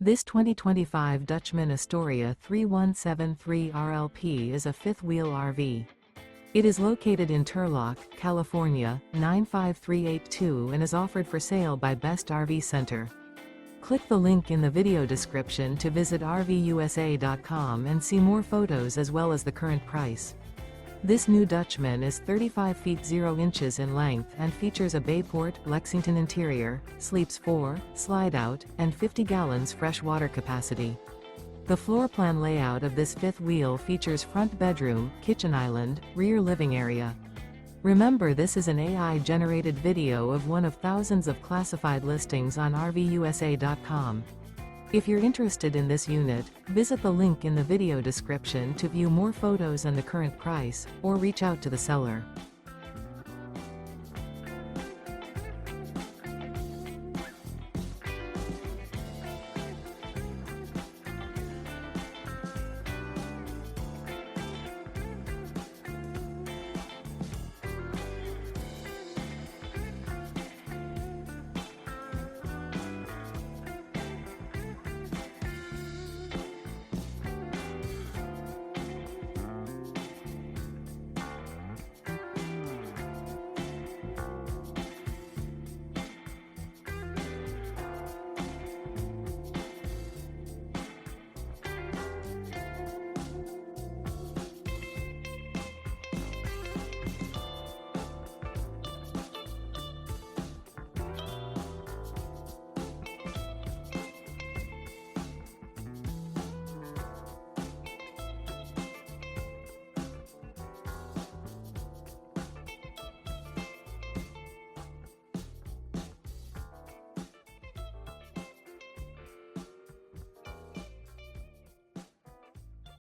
This 2025 Dutchmen Astoria 3173 RLP is a fifth-wheel RV. It is located in Turlock, California, 95382 and is offered for sale by Best RV Center. Click the link in the video description to visit RVUSA.com and see more photos as well as the current price. This new Dutchmen is 35 feet 0 inches in length and features a Bayport, Lexington interior, sleeps 4, slide-out, and 50 gallons fresh water capacity. The floor plan layout of this fifth wheel features front bedroom, kitchen island, rear living area. Remember, this is an AI-generated video of one of thousands of classified listings on RVUSA.com. If you're interested in this unit, visit the link in the video description to view more photos and the current price, or reach out to the seller.